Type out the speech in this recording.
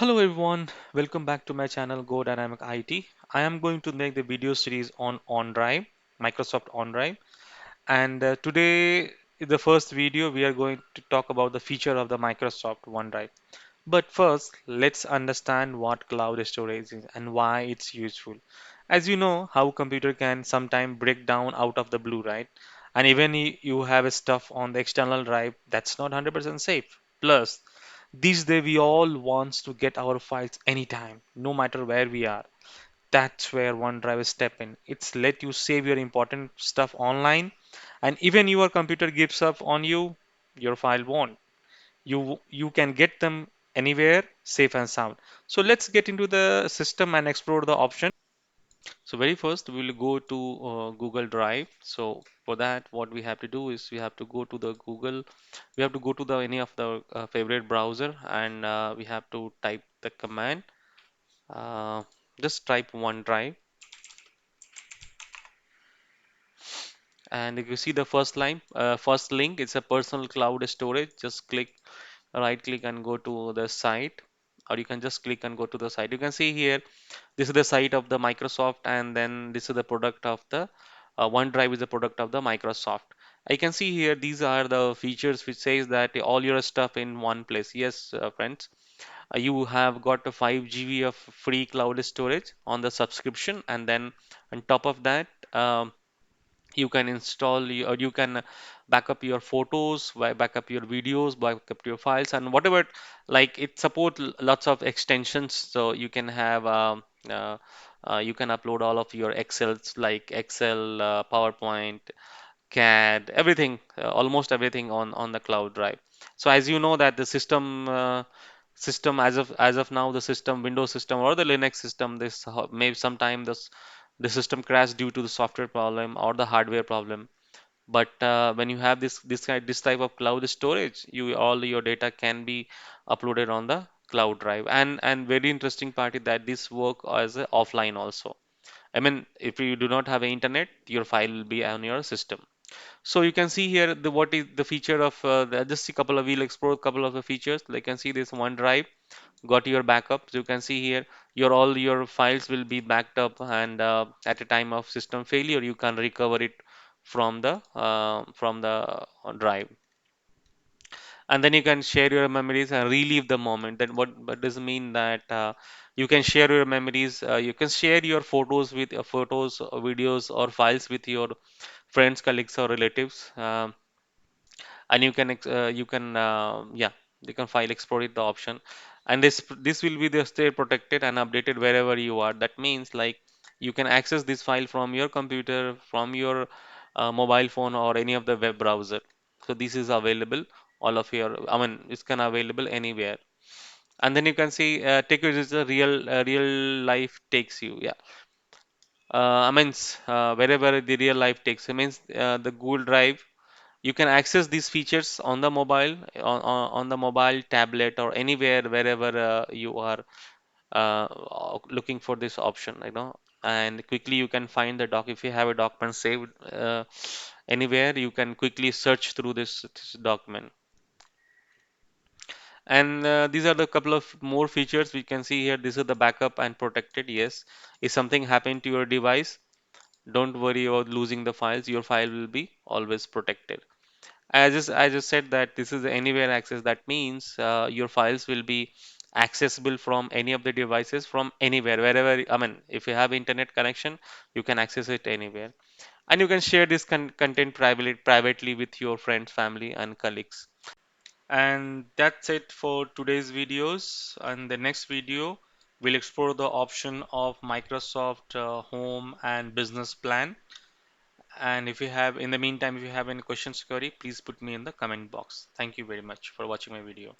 Hello everyone, welcome back to my channel Go Dynamic IT. I am going to make the video series on OnDrive, Microsoft OnDrive, and today in the first video we are going to talk about the feature of the Microsoft OneDrive. But first, let's understand what cloud storage is and why it's useful. As you know, how computer can sometimes break down out of the blue, right? And even you have a stuff on the external drive that's not 100% safe. Plus, these days we all wants to get our files anytime, no matter where we are. That's where OneDrive step in. It's let you save your important stuff online, and even your computer gives up on you, your file won't. You can get them anywhere, safe and sound. So let's get into the system and explore the option. So very first we'll go to Google Drive. So for that what we have to do is we have to go to the Google, we have to go to the any of the favorite browser, and we have to type the command. uh, just type OneDrive, and if you see the first line, first link, it's a personal cloud storage. Just click, right click and go to the site, or you can just click and go to the site. You can see here this is the site of the Microsoft, and then this is the product of the OneDrive is the product of the Microsoft. I can see here these are the features which says that all your stuff in one place. Yes, friends, you have got a 5 GB of free cloud storage on the subscription, and then on top of that, you can install or you can back up your photos, back up your videos, back up your files, and whatever. Like it support lots of extensions, so you can have you can upload all of your excels like Excel, PowerPoint, CAD, everything, almost everything on the cloud drive. So as you know that the system as of now, the system, Windows system or the Linux system, this maybe sometime the system crash due to the software problem or the hardware problem. But when you have this type of cloud storage, you all your data can be uploaded on the cloud drive. And very interesting part is that this work as a offline also. I mean, if you do not have a internet, your file will be on your system. So you can see here the what is the feature of just a couple of, we'll explore a couple of the features. Like you can see this OneDrive got your backups. You can see here your all your files will be backed up, and at a time of system failure you can recover it from the drive. And then you can share your memories and relive the moment. That what does it mean that you can share your memories, you can share your photos with photos or videos or files with your friends, colleagues or relatives. And you can yeah, you can file export it the option. And this will be the stay protected and updated wherever you are. That means like you can access this file from your computer, from your mobile phone or any of the web browser. So this is available all of your, I mean it's can available anywhere. And then you can see take it as a real life takes you. Yeah, I mean wherever the real life takes you means the Google Drive, you can access these features on the mobile, on the mobile tablet or anywhere wherever you are looking for this option, and quickly you can find the doc. If you have a document saved anywhere, you can quickly search through this document. And these are the couple of more features we can see here. This is the backup and protected. Yes, if something happened to your device, don't worry about losing the files. Your file will be always protected. I just said that this is anywhere access. That means your files will be accessible from any of the devices, from anywhere, wherever. I mean, if you have internet connection, you can access it anywhere, and you can share this content privately with your friends, family, and colleagues. And that's it for today's videos. And the next video, we'll explore the option of Microsoft Home and Business Plan. And if you have, in the meantime, if you have any questions, query, please put me in the comment box. Thank you very much for watching my video.